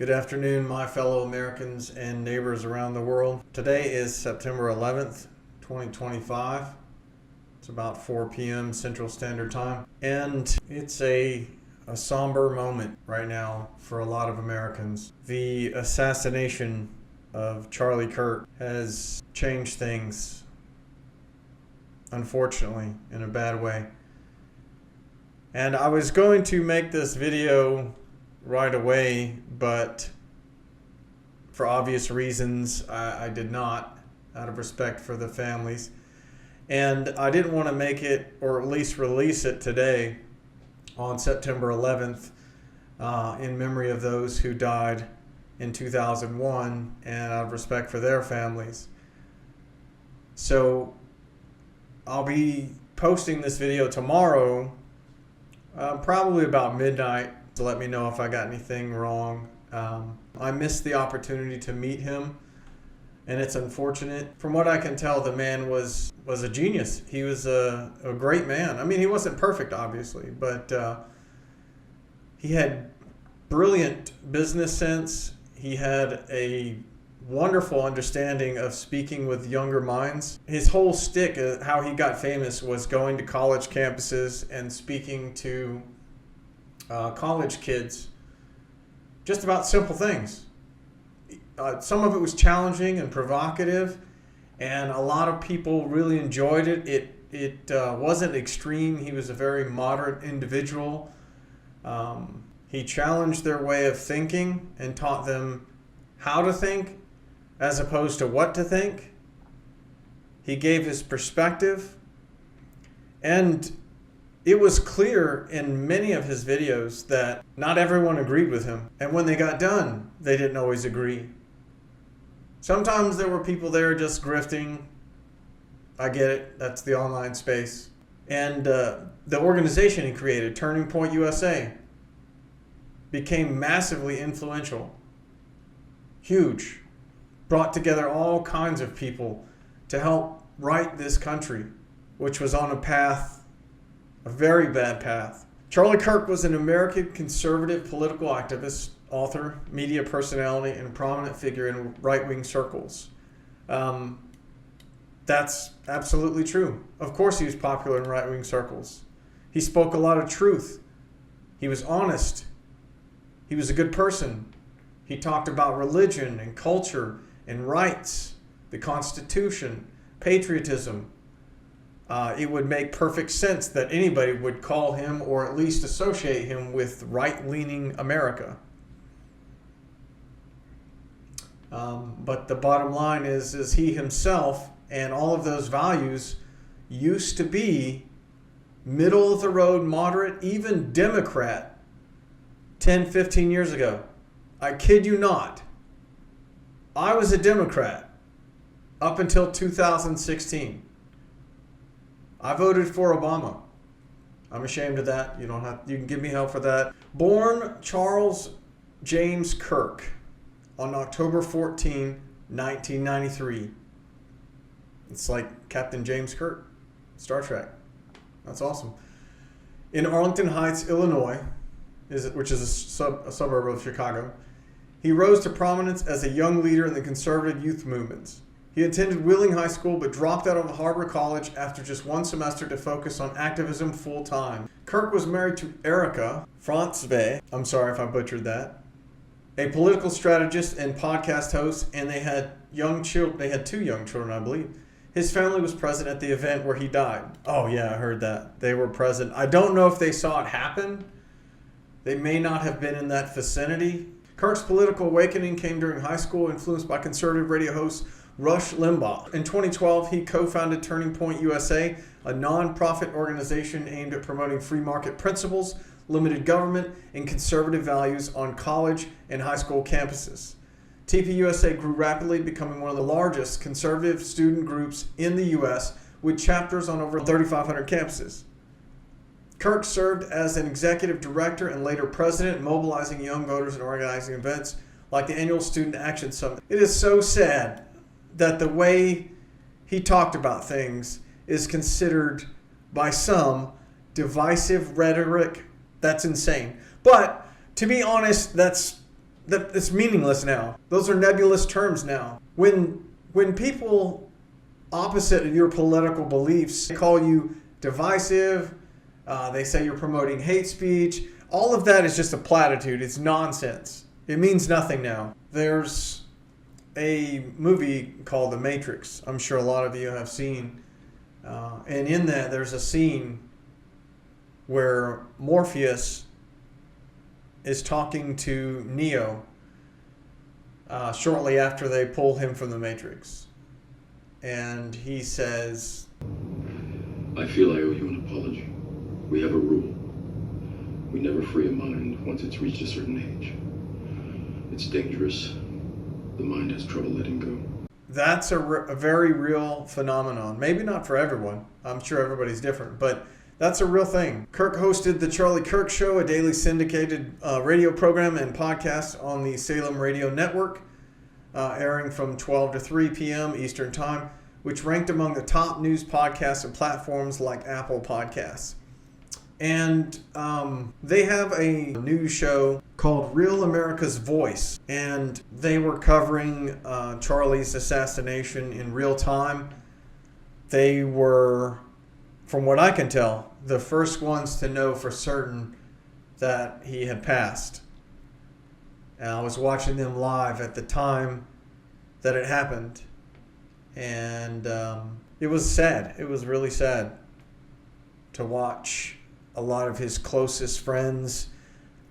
Good afternoon, my fellow Americans and neighbors around the world. Today is September 11th, 2025. It's about 4 p.m. Central Standard Time. And it's a somber moment right now for a lot of Americans. The assassination of Charlie Kirk has changed things, unfortunately, in a bad way. And I was going to make this video right away, but for obvious reasons, I did not, out of respect for the families. And I didn't want to make it, or at least release it today on September 11th in memory of those who died in 2001 and out of respect for their families. So I'll be posting this video tomorrow, probably about midnight, to let me know if I got anything wrong. I missed the opportunity to meet him, and it's unfortunate. From what I can tell, the man was a genius. He was a great man. I mean, he wasn't perfect, obviously, but he had brilliant business sense. He had a wonderful understanding of speaking with younger minds. His whole shtick, how he got famous, was going to college campuses and speaking to college kids just about simple things. Some of it was challenging and provocative, and a lot of people really enjoyed it. It wasn't extreme. He was a very moderate individual. He challenged their way of thinking and taught them how to think as opposed to what to think. He gave his perspective, and it was clear in many of his videos that not everyone agreed with him. And when they got done, they didn't always agree. Sometimes there were people there just grifting. I get it. That's the online space. And the organization he created, Turning Point USA, became massively influential. Huge. Brought together all kinds of people to help right this country, which was on a path, a very bad path. Charlie Kirk was an American conservative political activist, author, media personality, and a prominent figure in right-wing circles. That's absolutely true. Of course he was popular in right-wing circles. He spoke a lot of truth. He was honest. He was a good person. He talked about religion and culture and rights, the Constitution, patriotism. It would make perfect sense that anybody would call him, or at least associate him, with right-leaning America. But the bottom line is he himself and all of those values used to be middle-of-the-road, moderate, even Democrat 10, 15 years ago. I kid you not. I was a Democrat up until 2016. I voted for Obama. I'm ashamed of that. You can give me hell for that. Born Charles James Kirk on October 14, 1993. It's like Captain James Kirk, Star Trek. That's awesome. In Arlington Heights, Illinois, which is a suburb of Chicago, he rose to prominence as a young leader in the conservative youth movements. He attended Wheeling High School but dropped out of Harbor College after just one semester to focus on activism full-time. Kirk was married to Erica Frantzve, I'm sorry if I butchered that, a political strategist and podcast host, and they had young children. They had 2 young children, I believe. His family was present at the event where he died. Oh yeah, I heard that. They were present. I don't know if they saw it happen. They may not have been in that vicinity. Kirk's political awakening came during high school, influenced by conservative radio host Rush Limbaugh. In 2012, he co-founded Turning Point USA, a non-profit organization aimed at promoting free market principles, limited government, and conservative values on college and high school campuses. TPUSA grew rapidly, becoming one of the largest conservative student groups in the U.S., with chapters on over 3,500 campuses. Kirk served as an executive director and later president, mobilizing young voters and organizing events like the annual Student Action Summit. It is so sad that the way he talked about things is considered by some divisive rhetoric. That's insane. But to be honest, that's it's meaningless now. Those are nebulous terms now. When people opposite of your political beliefs call you divisive, they say you're promoting hate speech, all of that is just a platitude. It's nonsense. It means nothing now. There's a movie called The Matrix. I'm sure a lot of you have seen. And in that, there's a scene where Morpheus is talking to Neo shortly after they pull him from the Matrix. And he says, I feel I owe you an apology. We have a rule. We never free a mind once it's reached a certain age. It's dangerous. The mind has trouble letting go. That's a very real phenomenon. Maybe not for everyone. I'm sure everybody's different, but that's a real thing. Kirk hosted the Charlie Kirk Show, a daily syndicated radio program and podcast on the Salem Radio Network, airing from 12 to 3 p.m. Eastern Time, which ranked among the top news podcasts and platforms like Apple Podcasts. And they have a news show called Real America's Voice, and they were covering Charlie's assassination in real time. They were, from what I can tell, the first ones to know for certain that he had passed. And I was watching them live at the time that it happened, and it was sad. It was really sad to watch a lot of his closest friends,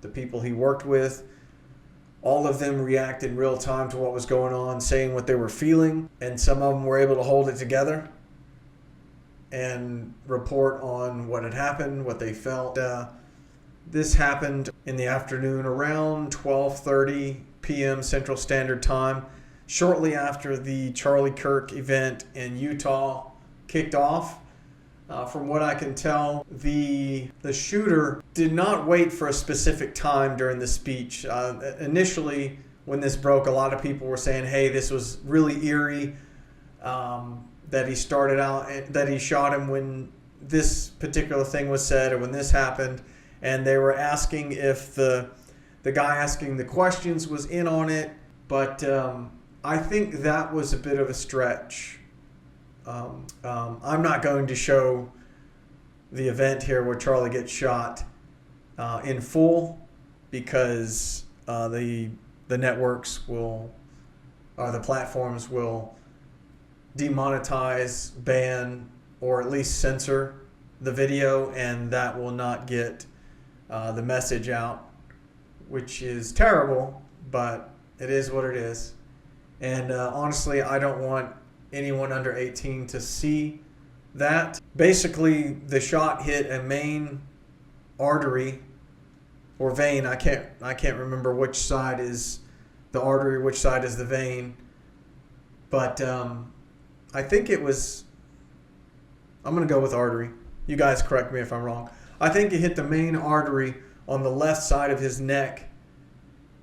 the people he worked with, all of them react in real time to what was going on, saying what they were feeling, and some of them were able to hold it together and report on what had happened, what they felt. This happened in the afternoon around 12:30 p.m. Central Standard Time, shortly after the Charlie Kirk event in Utah kicked off. From what I can tell, the shooter did not wait for a specific time during the speech. Initially, when this broke, a lot of people were saying, hey, this was really eerie, that he started out, that he shot him when this particular thing was said or when this happened. And they were asking if the guy asking the questions was in on it. But I think that was a bit of a stretch. I'm not going to show the event here where Charlie gets shot in full, because the networks will, or the platforms will demonetize, ban, or at least censor the video, and that will not get the message out, which is terrible, but it is what it is. And honestly, I don't want anyone under 18 to see that. Basically, the shot hit a main artery or vein. I can't remember which side is the artery, which side is the vein. But I think it was, I'm going to go with artery. You guys correct me if I'm wrong. I think it hit the main artery on the left side of his neck,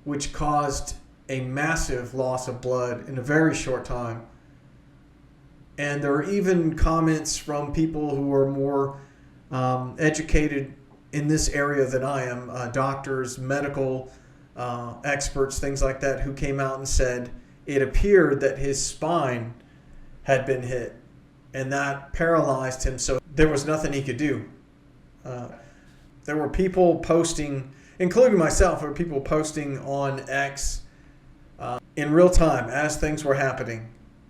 which caused a massive loss of blood in a very short time. And there are even comments from people who are more educated in this area than I am, doctors, medical experts, things like that, who came out and said it appeared that his spine had been hit, and that paralyzed him, so there was nothing he could do. There were people posting, including myself, there were people posting on X in real time as things were happening.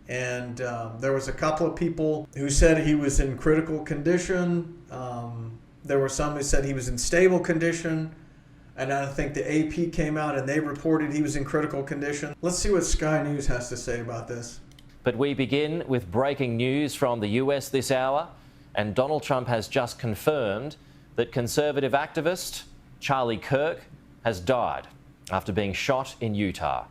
And there was a couple of people who said he was in critical condition. There were some who said he was in stable condition. And I think the AP came out and they reported he was in critical condition. Let's see what Sky News has to say about this. But we begin with breaking news from the US this hour. And Donald Trump has just confirmed that conservative activist Charlie Kirk has died after being shot in Utah.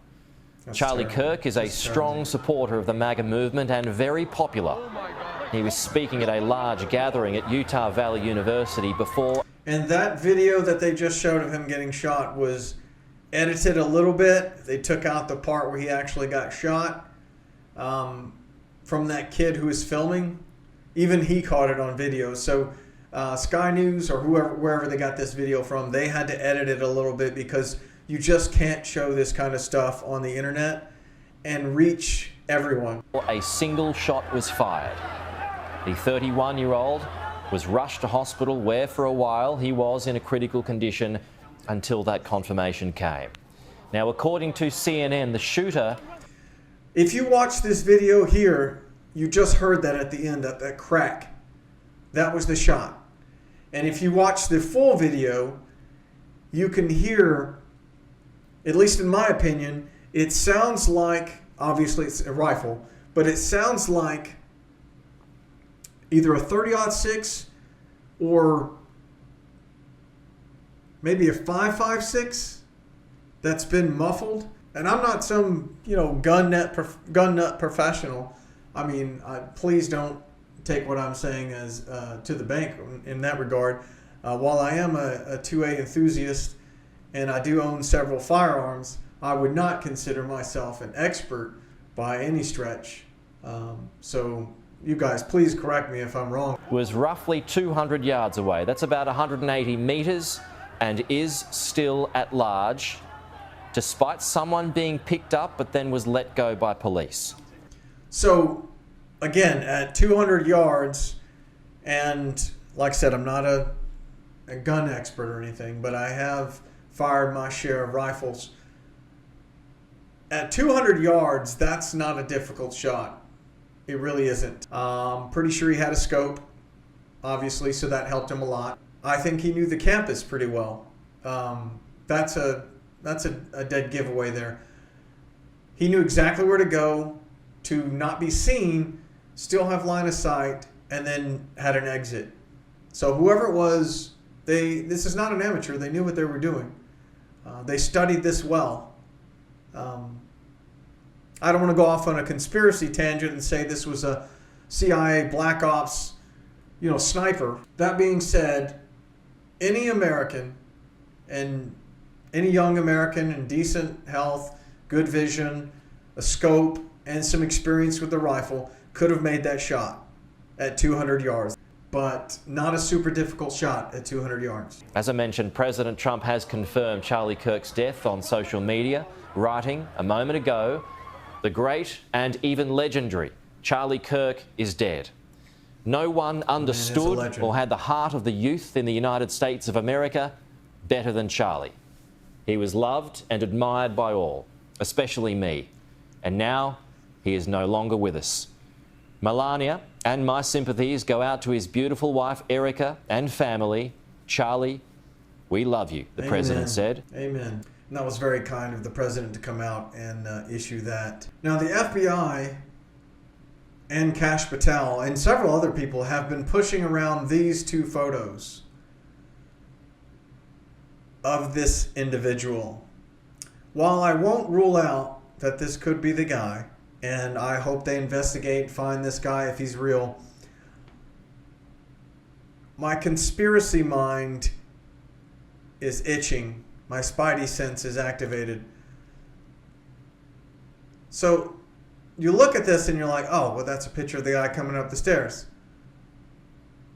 Charlie Kirk is a strong supporter of the MAGA movement and very popular. He was speaking at a large gathering at Utah Valley University before. And that video that they just showed of him getting shot was edited a little bit. They took out the part where he actually got shot from that kid who was filming. Even he caught it on video. So Sky News or wherever they got this video from, they had to edit it a little bit because You just can't show this kind of stuff on the internet and reach everyone. A single shot was fired. The 31-year-old was rushed to hospital where for a while he was in a critical condition until that confirmation came. Now, according to CNN, the shooter... If you watch this video here, you just heard that at the end, that crack. That was the shot. And if you watch the full video, you can hear, at least in my opinion, it sounds like, obviously it's a rifle, but it sounds like either a 30-06 or maybe a 5.56 that's been muffled. And I'm not some, gun nut professional. I mean, please don't take what I'm saying as to the bank in that regard. While I am a 2A enthusiast and I do own several firearms, I would not consider myself an expert by any stretch. So you guys, please correct me if I'm wrong. Was roughly 200 yards away. That's about 180 meters and is still at large, despite someone being picked up but then was let go by police. So, again, at 200 yards, and like I said, I'm not a gun expert or anything, but I have fired my share of rifles. At 200 yards, that's not a difficult shot. It really isn't. I'm pretty sure he had a scope, obviously, so that helped him a lot. I think he knew the campus pretty well. That's a dead giveaway there. He knew exactly where to go to not be seen, still have line of sight, and then had an exit. So whoever it was, this is not an amateur. They knew what they were doing. They studied this well. I don't want to go off on a conspiracy tangent and say this was a CIA Black Ops, sniper. That being said, any American and any young American in decent health, good vision, a scope, and some experience with the rifle could have made that shot at 200 yards. But not a super difficult shot at 200 yards. As I mentioned, President Trump has confirmed Charlie Kirk's death on social media, writing a moment ago, "The great and even legendary Charlie Kirk is dead. No one understood or had the heart of the youth in the United States of America better than Charlie. He was loved and admired by all, especially me. And now he is no longer with us. Melania and my sympathies go out to his beautiful wife, Erica, and family. Charlie, we love you," the president said. Amen. And that was very kind of the president to come out and issue that. Now, the FBI and Kash Patel and several other people have been pushing around these two photos of this individual. While I won't rule out that this could be the guy, and I hope they investigate, find this guy if he's real, my conspiracy mind is itching. My spidey sense is activated. So you look at this and you're like, oh, well, that's a picture of the guy coming up the stairs.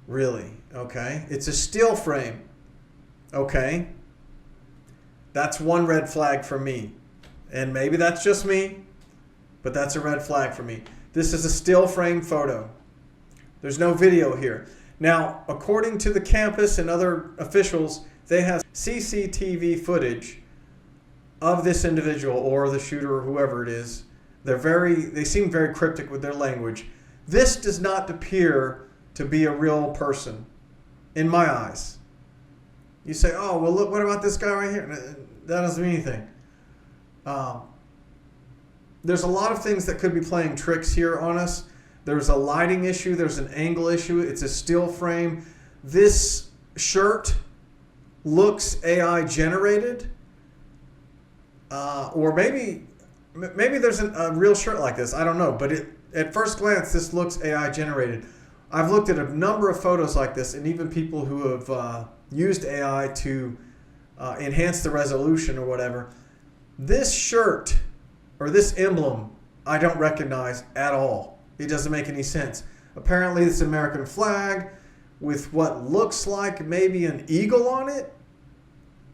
Really? Okay. It's a still frame. Okay. That's one red flag for me. And maybe that's just me, but that's a red flag for me. This is a still frame photo. There's no video here. Now, according to the campus and other officials, they have CCTV footage of this individual or the shooter or whoever it is. They seem very cryptic with their language. This does not appear to be a real person in my eyes. You say, oh, well, look, what about this guy right here? That doesn't mean anything. There's a lot of things that could be playing tricks here on us. There's a lighting issue. There's an angle issue. It's a still frame. This shirt looks AI generated. Or maybe there's a real shirt like this. I don't know. But at first glance, this looks AI generated. I've looked at a number of photos like this, and even people who have used AI to enhance the resolution or whatever. This shirt or this emblem, I don't recognize at all. It doesn't make any sense. Apparently, it's an American flag with what looks like maybe an eagle on it.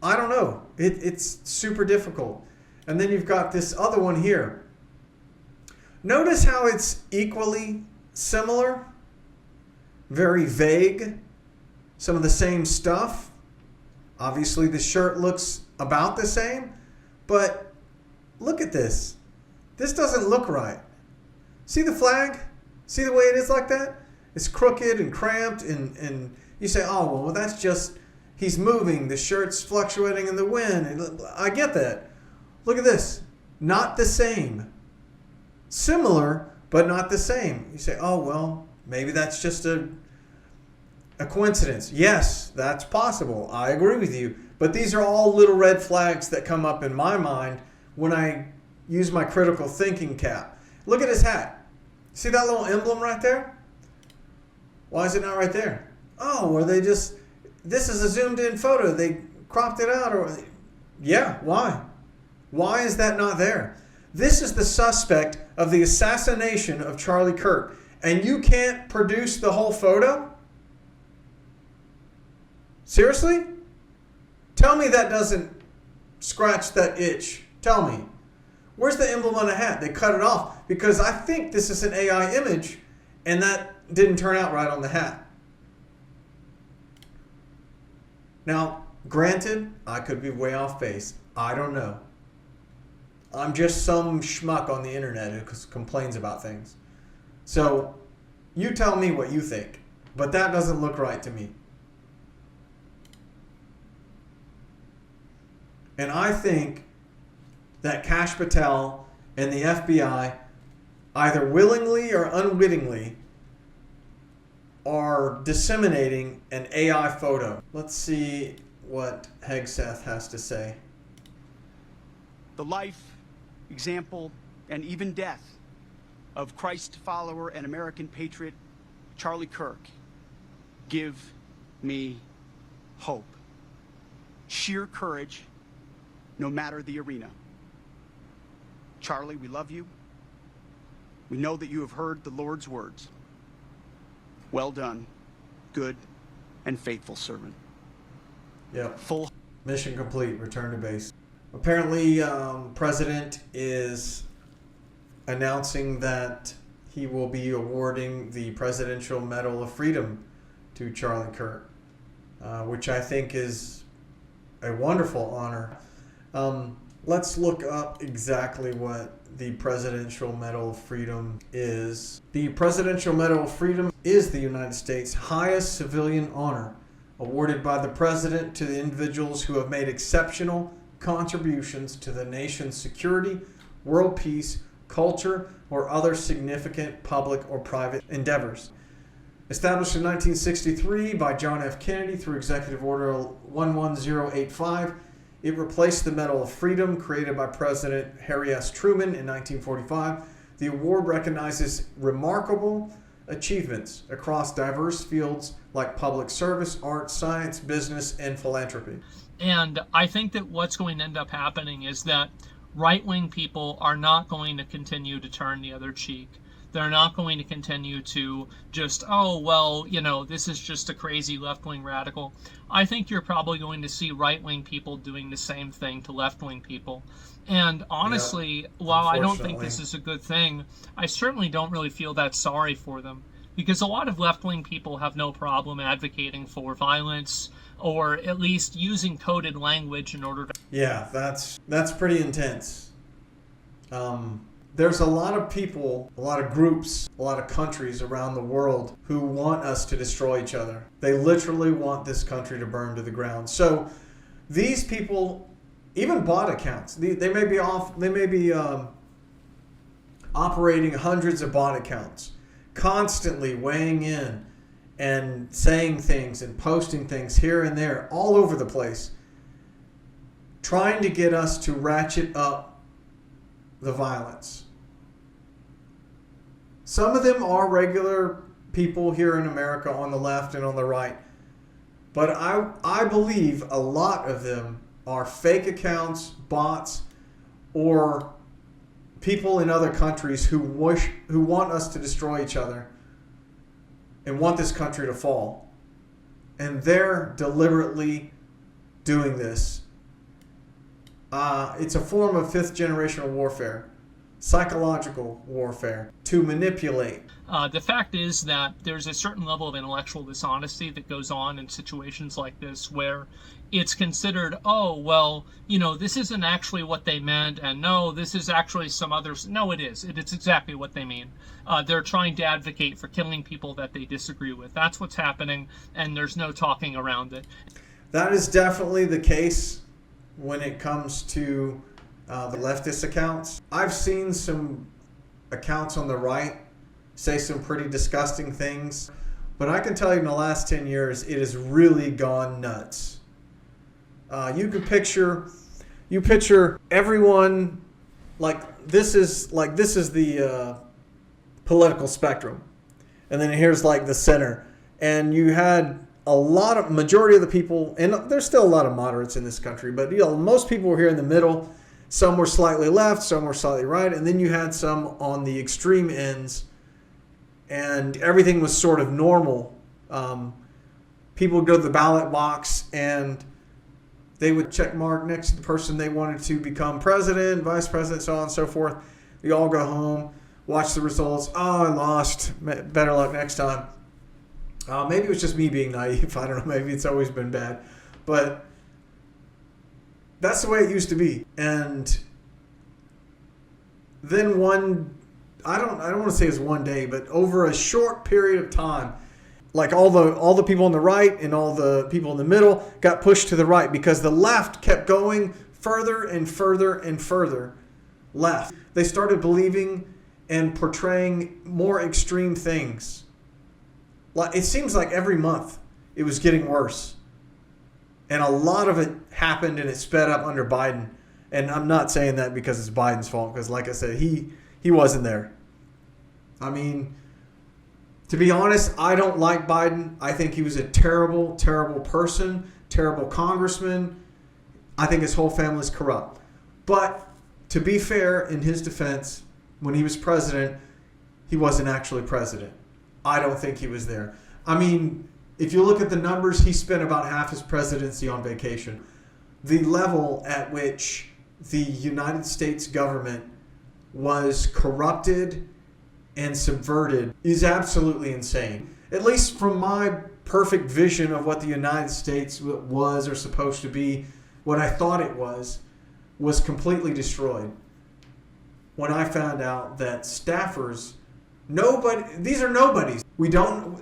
I don't know. It's super difficult. And then you've got this other one here. Notice how it's equally similar, very vague, some of the same stuff. Obviously the shirt looks about the same, but look at this. This doesn't look right. See the flag? See the way it is like that? It's crooked and cramped, and you say, oh, well, that's just, he's moving, the shirt's fluctuating in the wind. And I get that. Look at this. Not the same. Similar, but not the same. You say, oh, well, maybe that's just a coincidence. Yes, that's possible. I agree with you. But these are all little red flags that come up in my mind when I use my critical thinking cap. Look at his hat. See that little emblem right there? Why is it not right there? Oh, or they just, this is a zoomed in photo. They cropped it out. Or yeah, why? Why is that not there? This is the suspect of the assassination of Charlie Kirk. And you can't produce the whole photo? Seriously? Tell me that doesn't scratch that itch. Tell me. Where's the emblem on the hat? They cut it off because I think this is an AI image and that didn't turn out right on the hat. Now, granted, I could be way off base. I don't know. I'm just some schmuck on the internet who complains about things. So, you tell me what you think. But that doesn't look right to me. And I think that Kash Patel and the FBI, either willingly or unwittingly, are disseminating an AI photo. Let's see what Hegseth has to say. The life, example, and even death of Christ follower and American patriot Charlie Kirk give me hope. Sheer courage, no matter the arena. Charlie, we love you. We know that you have heard the Lord's words. Well done, good and faithful servant. Yep. Full mission complete. Return to base. Apparently, President is announcing that he will be awarding the Presidential Medal of Freedom to Charlie Kirk, which I think is a wonderful honor. Let's look up exactly what the Presidential Medal of Freedom is. The Presidential Medal of Freedom is the United States' highest civilian honor, awarded by the President to the individuals who have made exceptional contributions to the nation's security, world peace, culture, or other significant public or private endeavors. Established in 1963 by John F. Kennedy through Executive Order 11085, it replaced the Medal of Freedom created by President Harry S. Truman in 1945. The award recognizes remarkable achievements across diverse fields like public service, art, science, business, and philanthropy. And I think that what's going to end up happening is that right-wing people are not going to continue to turn the other cheek. They're not going to continue to just, oh, well, you know, this is just a crazy left-wing radical. I think you're probably going to see right-wing people doing the same thing to left-wing people. And honestly, while I don't think this is a good thing, I certainly don't really feel that sorry for them. Because a lot of left-wing people have no problem advocating for violence or at least using coded language in order to... Yeah, that's pretty intense. There's a lot of people, a lot of groups, a lot of countries around the world who want us to destroy each other. They literally want this country to burn to the ground. So these people, even bot accounts, they may be operating hundreds of bot accounts, constantly weighing in and saying things and posting things here and there, all over the place, trying to get us to ratchet up the violence. Some of them are regular people here in America on the left and on the right, but I believe a lot of them are fake accounts, bots, or people in other countries who want us to destroy each other and want this country to fall. And they're deliberately doing this It's a form of fifth generational warfare, psychological warfare, to manipulate. The fact is that there's a certain level of intellectual dishonesty that goes on in situations like this where it's considered, oh, well, this isn't actually what they meant, and no, this is actually some others. No, it is. It's exactly what they mean. They're trying to advocate for killing people that they disagree with. That's what's happening, and there's no talking around it. That is definitely the case when it comes to the leftist accounts. I've seen some accounts on the right say some pretty disgusting things, but I can tell you in the last 10 years, it has really gone nuts. You picture everyone like this is the political spectrum, and then here's like the center, and you had majority of the people, and there's still a lot of moderates in this country, but most people were here in the middle. Some were slightly left, some were slightly right, and then you had some on the extreme ends, and everything was sort of normal. People would go to the ballot box and they would check mark next to the person they wanted to become president, vice president, so on and so forth. We all go home, watch the results. Oh, I lost. Better luck next time. Maybe it was just me being naive. I don't know. Maybe it's always been bad. But that's the way it used to be. And then I don't want to say it's one day, but over a short period of time, like all the people on the right and all the people in the middle got pushed to the right because the left kept going further and further and further left. They started believing and portraying more extreme things. Like it seems like every month it was getting worse. And a lot of it happened and it sped up under Biden. And I'm not saying that because it's Biden's fault, because like I said, he wasn't there. I mean, to be honest, I don't like Biden. I think he was a terrible, terrible person, terrible congressman. I think his whole family is corrupt. But to be fair, in his defense, when he was president, he wasn't actually president. I don't think he was there. I mean, if you look at the numbers, he spent about half his presidency on vacation. The level at which the United States government was corrupted and subverted is absolutely insane. At least from my perfect vision of what the United States was or supposed to be, what I thought it was completely destroyed. When I found out that staffers, these are nobodies. We don't,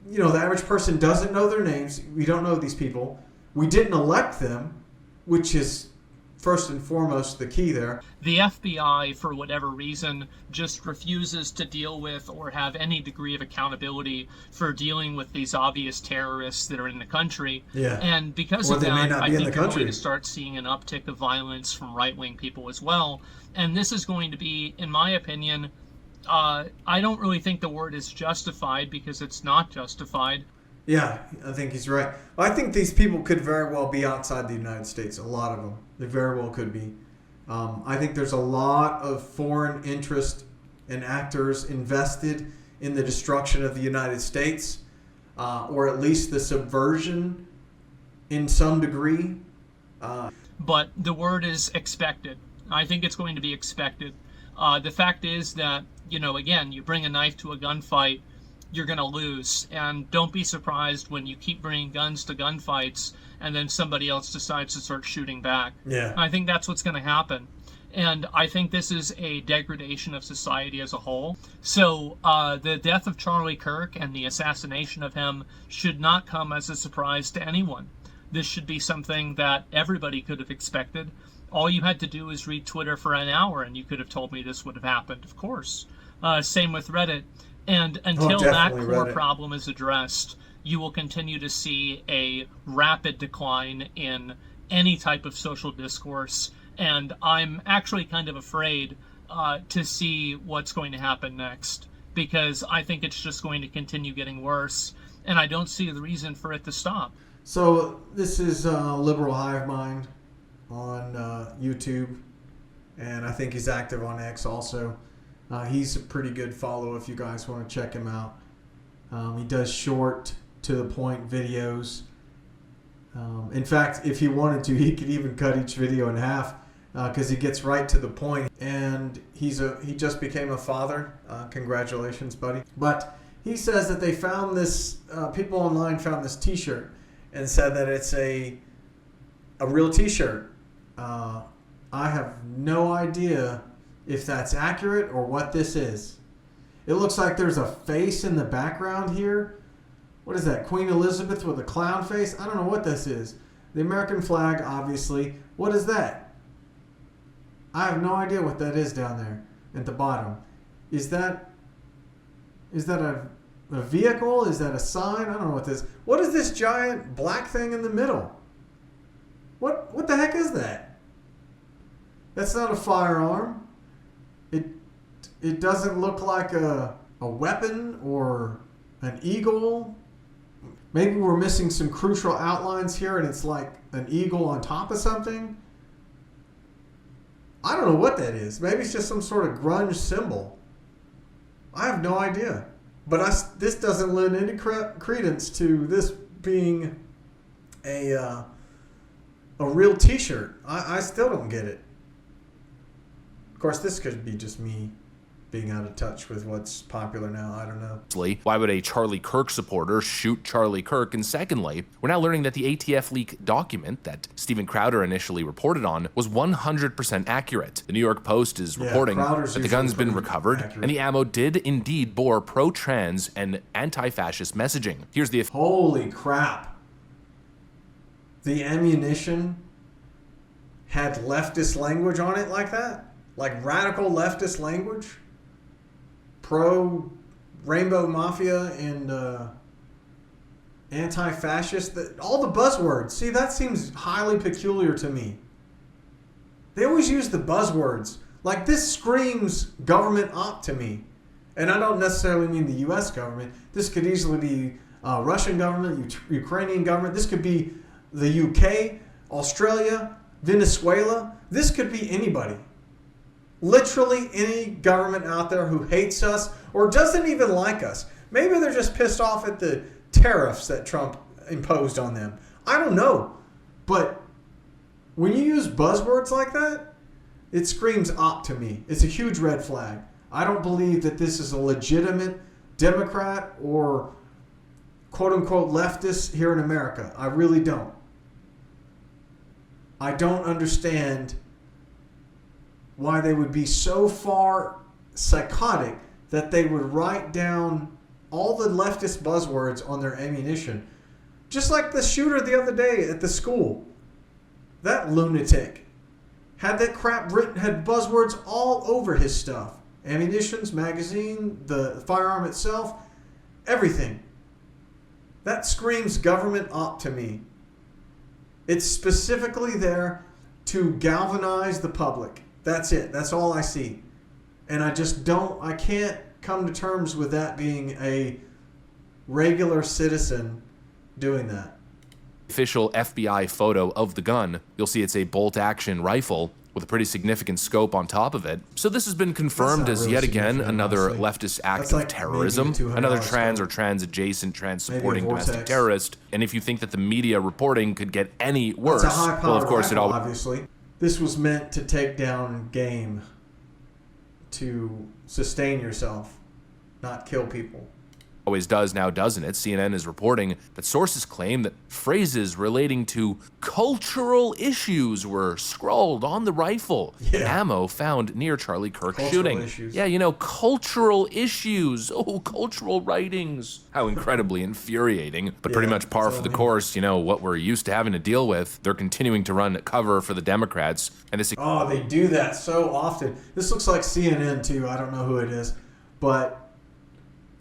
the average person doesn't know their names. We don't know these people. We didn't elect them, which is first and foremost the key there. The FBI, for whatever reason, just refuses to deal with or have any degree of accountability for dealing with these obvious terrorists that are in the country. Yeah. And because of that, I think you're going to start seeing an uptick of violence from right-wing people as well. And this is going to be, in my opinion, I don't really think the word is justified, because it's not justified. Yeah, I think he's right. I think these people could very well be outside the United States, a lot of them. They very well could be. I think there's a lot of foreign interest and actors invested in the destruction of the United States, or at least the subversion in some degree. But the word is expected. I think it's going to be expected. The fact is that, again, you bring a knife to a gunfight, you're going to lose. And don't be surprised when you keep bringing guns to gunfights and then somebody else decides to start shooting back. Yeah. I think that's what's going to happen. And I think this is a degradation of society as a whole. So the death of Charlie Kirk and the assassination of him should not come as a surprise to anyone. This should be something that everybody could have expected. All you had to do is read Twitter for an hour and you could have told me this would have happened, of course. Same with Reddit. And until that core problem is addressed, you will continue to see a rapid decline in any type of social discourse. And I'm actually kind of afraid to see what's going to happen next, because I think it's just going to continue getting worse, and I don't see the reason for it to stop. So this is Liberal Hive Mind on YouTube, and I think he's active on X also. He's a pretty good follow if you guys want to check him out. He does short, to the point videos. In fact, if he wanted to, he could even cut each video in half because he gets right to the point. And he just became a father. Congratulations, buddy. But he says that they found this, people online found this T-shirt and said that it's a real T-shirt. I have no idea if that's accurate or what this is. It looks like there's a face in the background here. What is that? Queen Elizabeth with a clown face? I don't know what this is. The American flag, obviously. What is that? I have no idea what that is down there at the bottom. Is that a vehicle? Is that a sign? I don't know what this is. What is this giant black thing in the middle? What the heck is that? That's not a firearm. It doesn't look like a weapon or an eagle. Maybe we're missing some crucial outlines here and it's like an eagle on top of something. I don't know what that is. Maybe it's just some sort of grunge symbol. I have no idea. But this doesn't lend any credence to this being a real T-shirt. I still don't get it. Of course, this could be just me being out of touch with what's popular now. I don't know. Why would a Charlie Kirk supporter shoot Charlie Kirk? And secondly, we're now learning that the ATF leak document that Steven Crowder initially reported on was 100% accurate. The New York Post is reporting that the gun's been recovered, and the ammo did indeed bore pro-trans and anti-fascist messaging. Here's the... Holy crap. The ammunition had leftist language on it like that? Like radical leftist language? Pro-Rainbow Mafia and anti-fascist, all the buzzwords. See, that seems highly peculiar to me. They always use the buzzwords. Like, this screams government op to me. And I don't necessarily mean the U.S. government. This could easily be Russian government, Ukrainian government. This could be the UK, Australia, Venezuela. This could be anybody. Literally any government out there who hates us or doesn't even like us. Maybe they're just pissed off at the tariffs that Trump imposed on them. I don't know. But when you use buzzwords like that, it screams op to me. It's a huge red flag. I don't believe that this is a legitimate Democrat or quote-unquote leftist here in America. I really don't. I don't understand why they would be so far psychotic that they would write down all the leftist buzzwords on their ammunition. Just like the shooter the other day at the school. That lunatic had that crap written, had buzzwords all over his stuff. Ammunitions, magazine, the firearm itself, everything. That screams government op to me. It's specifically there to galvanize the public. That's it. That's all I see. And I can't come to terms with that being a regular citizen doing that. Official FBI photo of the gun, you'll see it's a bolt-action rifle with a pretty significant scope on top of it. So this has been confirmed as yet again another leftist act of terrorism, another trans or trans-adjacent, trans-supporting domestic terrorist. And if you think that the media reporting could get any worse, well, of course it all... Obviously. This was meant to take down game, to sustain yourself, not kill people. Always does now, doesn't it? CNN is reporting that sources claim that phrases relating to cultural issues were scrawled on the rifle. Yeah. Ammo found near Charlie Kirk's Cultural shooting. issues. Yeah, you know, cultural issues. Oh, cultural writings. How incredibly infuriating, but pretty much par for the course. You know, what we're used to having to deal with. They're continuing to run cover for the Democrats. And this... Oh, they do that so often. This looks like CNN too. I don't know who it is, but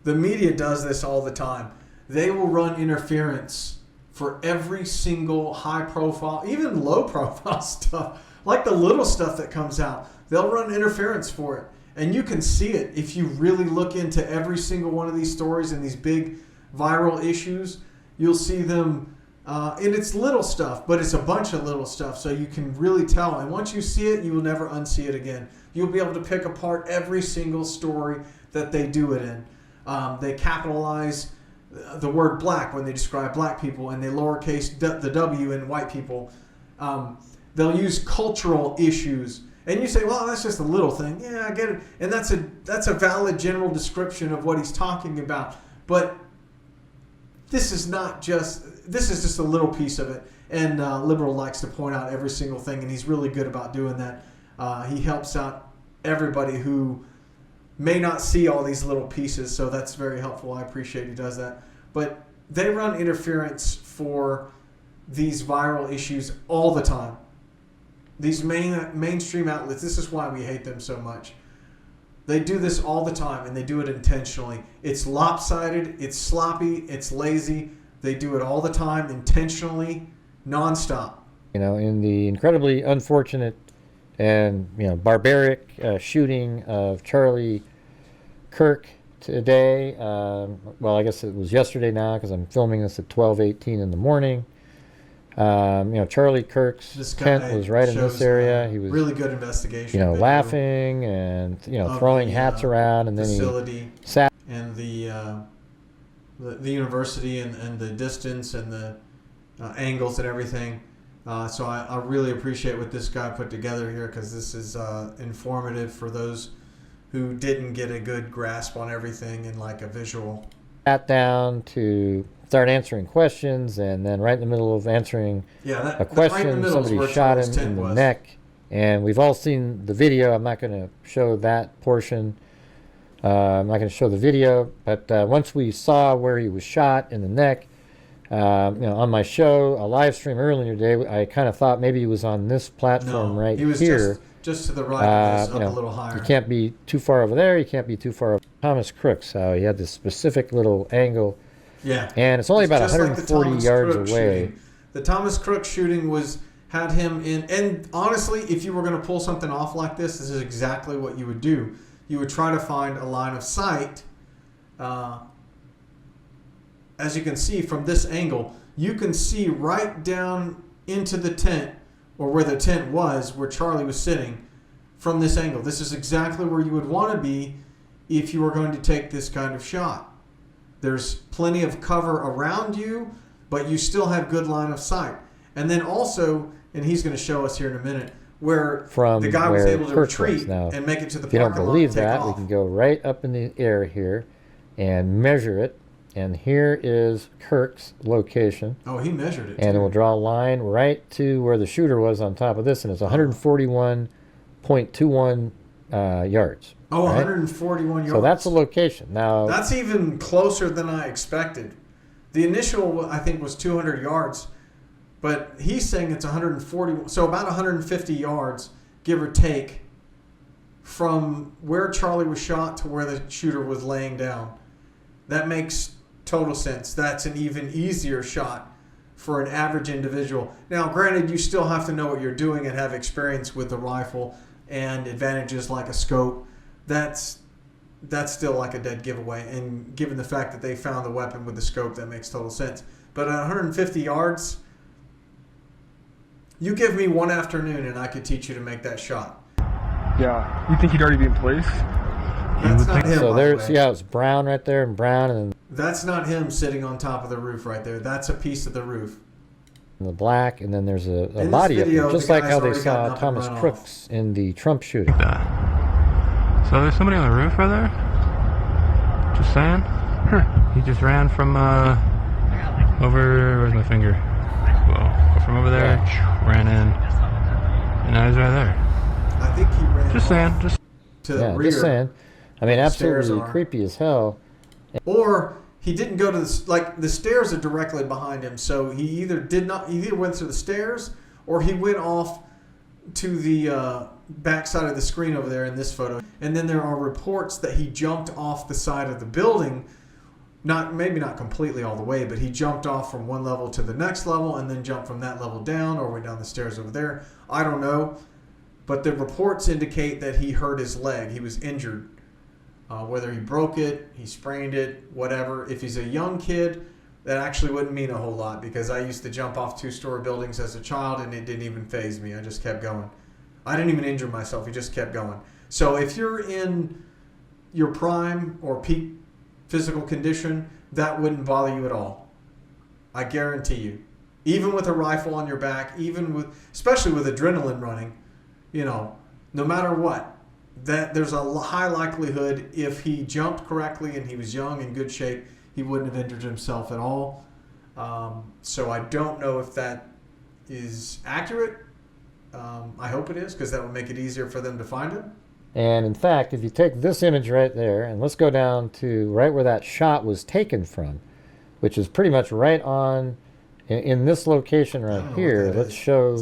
the media does this all the time. They will run interference for every single high-profile, even low-profile stuff, like the little stuff that comes out. They'll run interference for it. And you can see it if you really look into every single one of these stories and these big viral issues. You'll see them, and it's little stuff, but it's a bunch of little stuff, so you can really tell. And once you see it, you will never unsee it again. You'll be able to pick apart every single story that they do it in. They capitalize the word black when they describe black people, and they lowercase the W in white people. They'll use cultural issues. And you say, well, that's just a little thing. Yeah, I get it. And that's a valid general description of what he's talking about. But this is just a little piece of it. And Liberal likes to point out every single thing, and he's really good about doing that. He helps out everybody who may not see all these little pieces, so that's very helpful. I appreciate he does that. But they run interference for these viral issues all the time. These mainstream outlets, this is why we hate them so much. They do this all the time, and they do it intentionally. It's lopsided, it's sloppy, it's lazy. They do it all the time, intentionally, nonstop. You know, in the incredibly unfortunate and, you know, barbaric shooting of Charlie Kirk today, well, I guess it was yesterday now because I'm filming this at 12:18 in the morning. You know, Charlie Kirk's tent was right in this area. He was really good investigation. You know, laughing and, you know, throwing hats around, and then facility he sat. And the university and the distance and the angles and everything. So I really appreciate what this guy put together here, because this is informative for those who didn't get a good grasp on everything in like a visual. Sat down to start answering questions, and then right in the middle of answering a question, somebody shot him in the neck. And we've all seen the video. I'm not going to show that portion. I'm not going to show the video, but once we saw where he was shot in the neck, you know, on my show, a live stream earlier today, I kind of thought maybe he was on this platform right he was here. Just to the right of this, you know, up a little higher. You can't be too far over there. You can't be too far over. Thomas Crook, so he had this specific little angle. Yeah. And it's only about 140 yards away. Shooting. The Thomas Crook shooting had him in, and honestly, if you were going to pull something off like this is exactly what you would do. You would try to find a line of sight. As you can see from this angle, you can see right down into the tent, or where the tent was, where Charlie was sitting, from this angle. This is exactly where you would want to be if you were going to take this kind of shot. There's plenty of cover around you, but you still have good line of sight. And then also, and he's going to show us here in a minute, where the guy was able to retreat and make it to the parking lot. If you don't believe that, we can go right up in the air here and measure it. And here is Kirk's location. Oh, he measured it. And we'll draw a line right to where the shooter was on top of this, and it's 141.21 yards. Oh, right? 141 yards. So that's the location. Now that's even closer than I expected. The initial, I think, was 200 yards, but he's saying it's 140, so about 150 yards, give or take, from where Charlie was shot to where the shooter was laying down. That makes total sense. That's an even easier shot for an average individual. Now, granted, you still have to know what you're doing and have experience with the rifle and advantages like a scope. That's still like a dead giveaway. And given the fact that they found the weapon with the scope, that makes total sense. But at 150 yards, you give me one afternoon and I could teach you to make that shot. Yeah. You think he'd already be in place? That's not him. So there's, yeah, it's brown right there and brown, and then that's not him sitting on top of the roof right there. That's a piece of the roof. The black, and then there's a body up there, just like how they saw Thomas Crooks in the Trump shooting. So there's somebody on the roof right there? Just saying? He just ran from over, where's my finger? Well, from over there, ran in, and now he's right there. I think he ran just saying, just to the rear. Just saying. I mean, absolutely creepy as hell. Or he didn't go to the stairs are directly behind him, so he either went through the stairs or he went off to the back side of the screen over there in this photo. And then there are reports that he jumped off the side of the building, maybe not completely all the way, but he jumped off from one level to the next level and then jumped from that level down or went down the stairs over there. I don't know, but the reports indicate that he hurt his leg. He was injured. Whether he broke it, he sprained it, whatever. If he's a young kid, that actually wouldn't mean a whole lot, because I used to jump off 2-story buildings as a child and it didn't even faze me. I just kept going. I didn't even injure myself. He just kept going. So if you're in your prime or peak physical condition, that wouldn't bother you at all. I guarantee you. even with a rifle on your back, especially with adrenaline running, no matter what, that there's a high likelihood if he jumped correctly and he was young and good shape, he wouldn't have injured himself at all. So I don't know if that is accurate. I hope it is, because that would make it easier for them to find him. And in fact, if you take this image right there, and let's go down to right where that shot was taken from, which is pretty much right on in this location right here. Let's show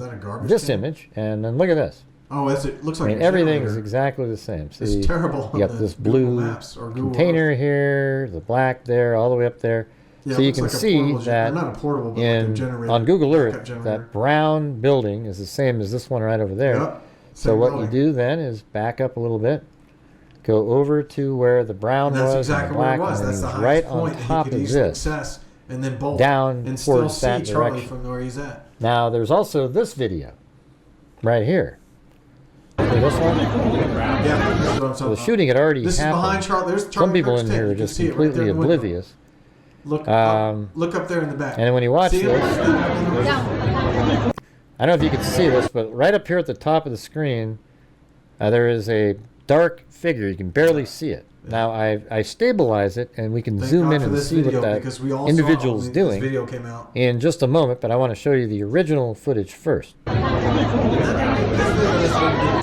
this image, and then look at this. Oh, it looks like everything is exactly the same. See, it's terrible. You got this blue container here, the black there, all the way up there. Yeah, so you can see that on Google Earth, that brown building is the same as this one right over there. Yep. So what you do then is back up a little bit, go over to where the brown was and the black, and then he's right on top of this, and then bolt down and still towards that see Charlie direction. From where he's at. Now there's also this video right here. See this one? Yeah, that's what I'm talking so the about. shooting had already This happened. is behind Charlie. There's Charlie. Some people Kirk's in here are tent. just You can see it right there completely in the window. oblivious. Look up there in the back. And then when you watch See this, it? I don't know if you can see this, but right up here at the top of the screen, there is a dark figure. You can barely see it. Now I stabilize it, and we can zoom in and see what that individual's doing video came out. in just a moment. But I want to show you the original footage first.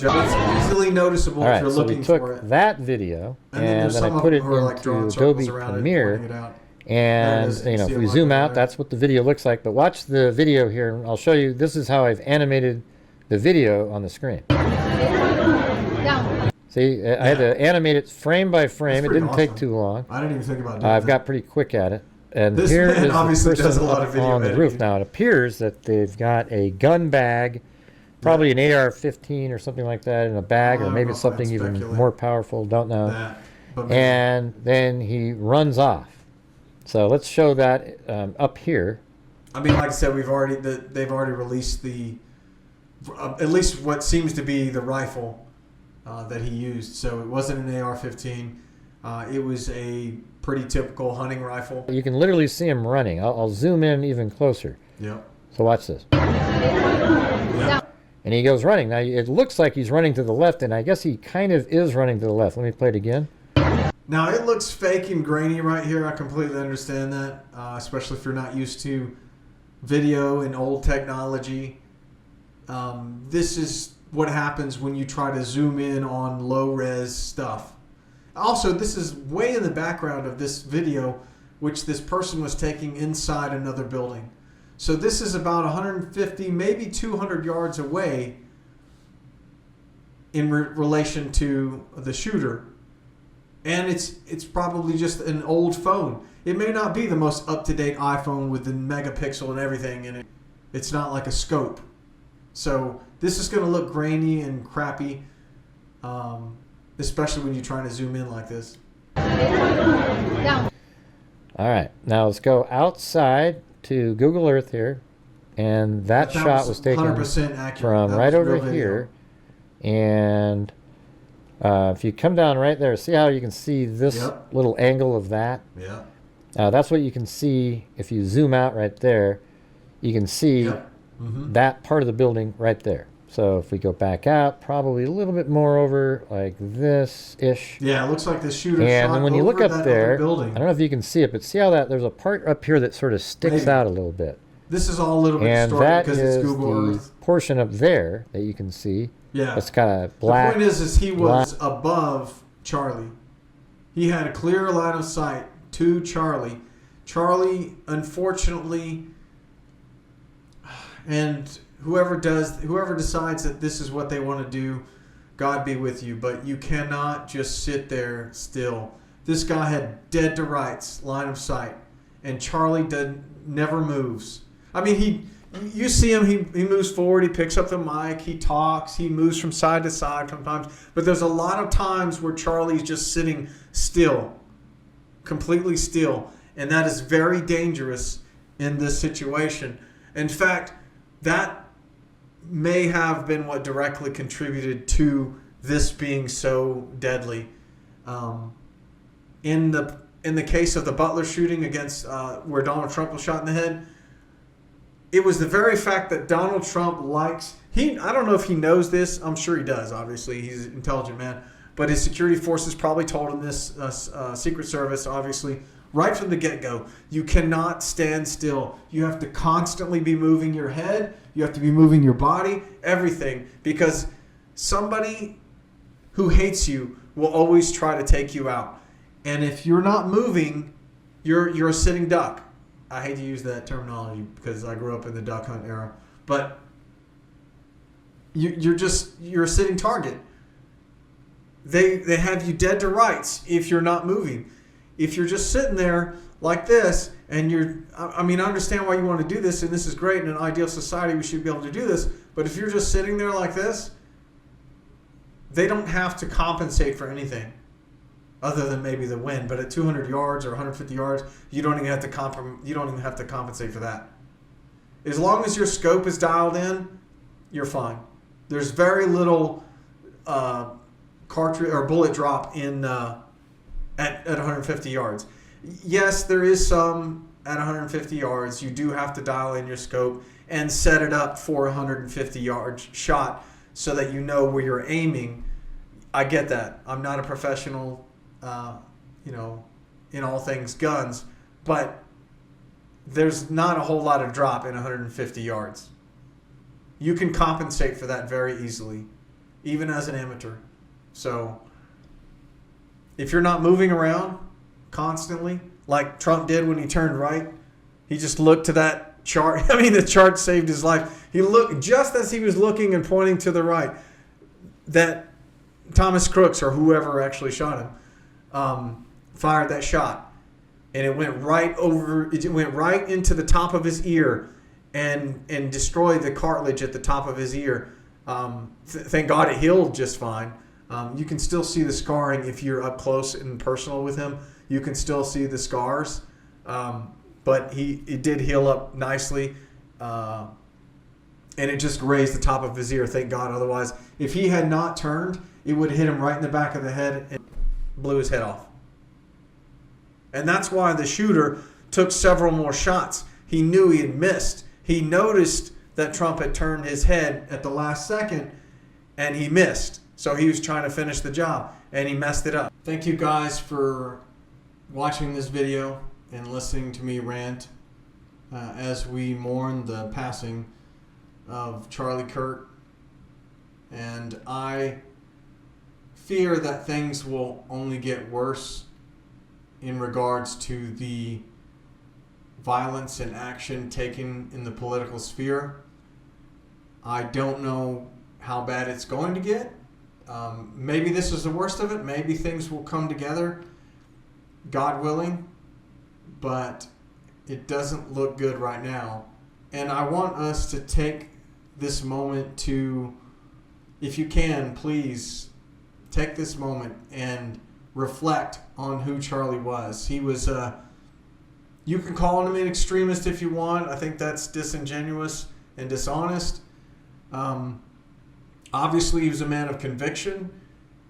It's easily noticeable All right, if you're so looking we took for it. that video, and then I put it into Adobe Premiere. And if we zoom out, that's what the video looks like. But watch the video here, and I'll show you. This is how I've animated the video on the screen. See, I had to animate it frame by frame. It didn't take too long. I didn't even think about doing I've that. got pretty quick at it. And This here man is the obviously does person a lot of up video on the editing. roof. Now it appears that they've got a gun bag, probably an AR-15 or something like that in a bag, or maybe something even more powerful. Don't know. And then he runs off. So let's show that up here. I mean, like I said, they've already released the at least what seems to be the rifle that he used. So it wasn't an AR-15. It was a pretty typical hunting rifle. You can literally see him running. I'll zoom in even closer. Yep. So watch this. Yep. And he goes running. Now it looks like he's running to the left, and I guess he kind of is running to the left. Let me play it again. Now it looks fake and grainy right here. I completely understand that, especially if you're not used to video and old technology. This is what happens when you try to zoom in on low-res stuff. Also, this is way in the background of this video, which this person was taking inside another building. So this is about 150, maybe 200 yards away in relation to the shooter. And it's probably just an old phone. It may not be the most up-to-date iPhone with the megapixel and everything in it. It's not like a scope. So this is going to look grainy and crappy, especially when you're trying to zoom in like this. All right, now let's go outside to Google Earth here, and that shot was taken 100% accurate. from right over here. And if you come down right there, see how you can see this little angle of that? Yeah. That's what you can see if you zoom out right there. You can see that part of the building right there. So if we go back out, probably a little bit more over like this-ish. Yeah, it looks like the shooter and shot then when you look over up that there, other building. I don't know if you can see it, but see how there's a part up here that sort of sticks out a little bit. This is all a little bit and distorted that because is it's Google the Earth. portion up there that you can see. Yeah. It's kind of black. The point is he was above Charlie. He had a clear line of sight to Charlie. Charlie, unfortunately, and whoever decides that this is what they want to do, God be with you. But you cannot just sit there still. This guy had dead to rights line of sight, and Charlie never moves. I mean, you see him, he moves forward, he picks up the mic, he talks, he moves from side to side sometimes. But there's a lot of times where Charlie's just sitting still, completely still. And that is very dangerous in this situation. In fact, that may have been what directly contributed to this being so deadly. In the case of the Butler shooting against where Donald Trump was shot in the head, it was the very fact that Donald Trump likes, I don't know if he knows this. I'm sure he does, obviously. He's an intelligent man. But his security forces probably told him this, Secret Service, obviously, right from the get-go. You cannot stand still. You have to constantly be moving your head. You have to be moving your body, everything. Because somebody who hates you will always try to take you out. And if you're not moving, you're a sitting duck. I hate to use that terminology because I grew up in the duck hunt era. But you're a sitting target. They have you dead to rights if you're not moving. If you're just sitting there like this and I understand why you want to do this, and this is great. In an ideal society, we should be able to do this. But if you're just sitting there like this, they don't have to compensate for anything other than maybe the wind. But at 200 yards or 150 yards, you don't even have to compensate for that. As long as your scope is dialed in, you're fine. There's very little cartridge or bullet drop in at 150 yards. Yes, there is some at 150 yards. You do have to dial in your scope and set it up for a 150 yard shot so that you know where you're aiming. I get that. I'm not a professional, in all things guns, but there's not a whole lot of drop in 150 yards. You can compensate for that very easily, even as an amateur. So if you're not moving around constantly, like Trump did when he turned right, he just looked to that chart. The chart saved his life. He looked, just as he was looking and pointing to the right, that Thomas Crooks or whoever actually shot him, fired that shot. And it went right into the top of his ear and destroyed the cartilage at the top of his ear. Thank God it healed just fine. You can still see the scarring if you're up close and personal with him. You can still see the scars. But it did heal up nicely. And it just grazed the top of his ear, thank God. Otherwise, if he had not turned, it would have hit him right in the back of the head and blew his head off. And that's why the shooter took several more shots. He knew he had missed. He noticed that Trump had turned his head at the last second, and he missed. So he was trying to finish the job, and he messed it up. Thank you guys for watching this video and listening to me rant as we mourn the passing of Charlie Kirk. And I fear that things will only get worse in regards to the violence and action taken in the political sphere. I don't know how bad it's going to get. Maybe this is the worst of it. Maybe things will come together, God willing, but it doesn't look good right now. And I want us to take this moment to, if you can, please take this moment and reflect on who Charlie was. He was, you can call him an extremist if you want. I think that's disingenuous and dishonest. Obviously, he was a man of conviction.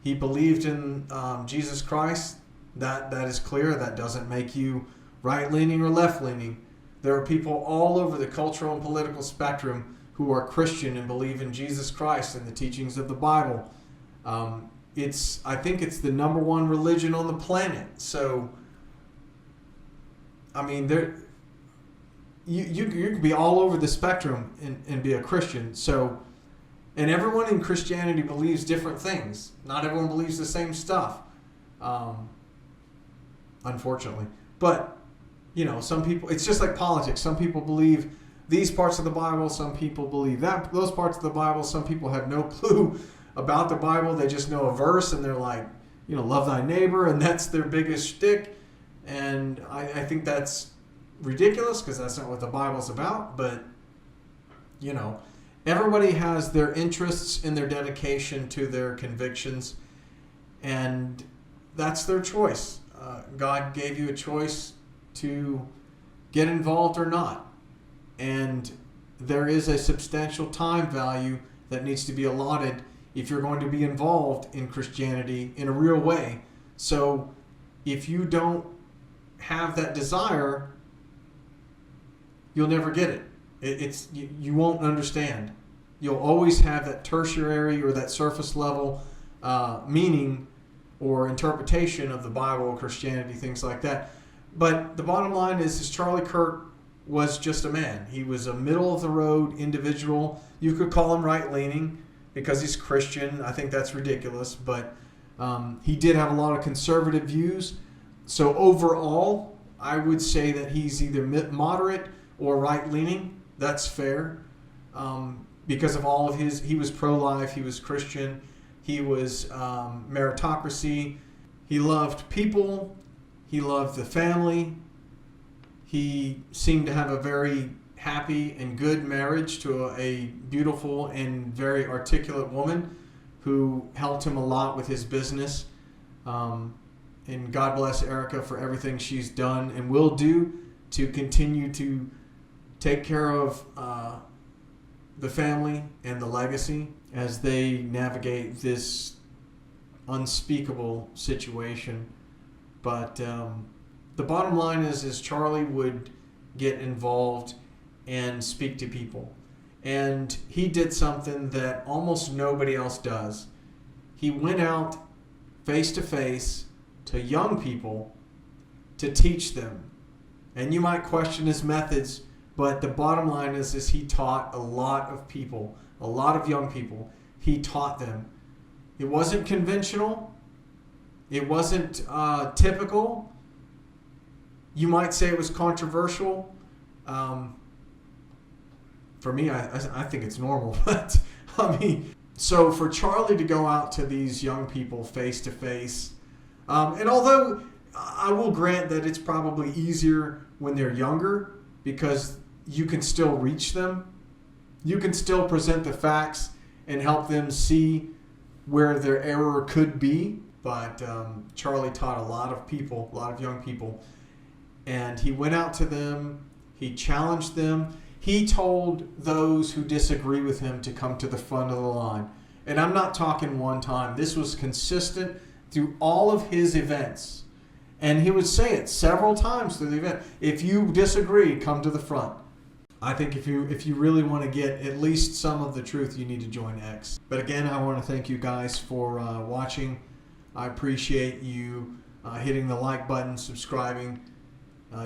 He believed in Jesus Christ. That is clear. That doesn't make you right-leaning or left-leaning. There are people all over the cultural and political spectrum who are Christian and believe in Jesus Christ and the teachings of the Bible. I think it's the number one religion on the planet. So, you can be all over the spectrum and be a Christian. So, and everyone in Christianity believes different things. Not everyone believes the same stuff, unfortunately. But, some people, it's just like politics. Some people believe these parts of the Bible. Some people believe those parts of the Bible. Some people have no clue about the Bible. They just know a verse and they're like, love thy neighbor, and that's their biggest shtick. And I think that's ridiculous because that's not what the Bible's about. But, everybody has their interests and their dedication to their convictions, and that's their choice. God gave you a choice to get involved or not. And there is a substantial time value that needs to be allotted if you're going to be involved in Christianity in a real way. So if you don't have that desire, you'll never get it. You won't understand. You'll always have that tertiary or that surface level meaning or interpretation of the Bible, Christianity, things like that. But the bottom line is Charlie Kirk was just a man. He was a middle-of-the-road individual. You could call him right-leaning because he's Christian. I think that's ridiculous. But he did have a lot of conservative views. So overall, I would say that he's either moderate or right-leaning. That's fair. Because of all of he was pro-life, he was Christian, he was meritocracy, he loved people, he loved the family, he seemed to have a very happy and good marriage to a beautiful and very articulate woman who helped him a lot with his business. And God bless Erica for everything she's done and will do to continue to take care of the family and the legacy as they navigate this unspeakable situation. But the bottom line is Charlie would get involved and speak to people. And he did something that almost nobody else does. He went out face to face to young people to teach them. And you might question his methods, but the bottom line is he taught a lot of people, a lot of young people. He taught them. It wasn't conventional. It wasn't typical. You might say it was controversial. For me, I think it's normal. But I mean, so for Charlie to go out to these young people face to face, and although I will grant that it's probably easier when they're younger because you can still reach them. You can still present the facts and help them see where their error could be. But Charlie taught a lot of people, a lot of young people. And he went out to them. He challenged them. He told those who disagree with him to come to the front of the line. And I'm not talking one time. This was consistent through all of his events. And he would say it several times through the event. If you disagree, come to the front. I think if you really want to get at least some of the truth, you need to join X. But again, I want to thank you guys for watching. I appreciate you hitting the like button, subscribing,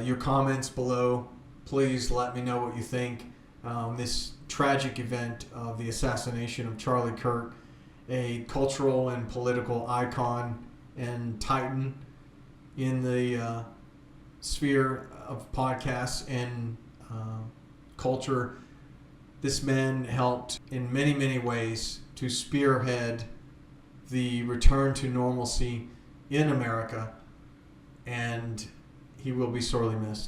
your comments below. Please let me know what you think. This tragic event of the assassination of Charlie Kirk, a cultural and political icon and titan in the sphere of podcasts and culture. This man helped in many, many ways to spearhead the return to normalcy in America, and he will be sorely missed.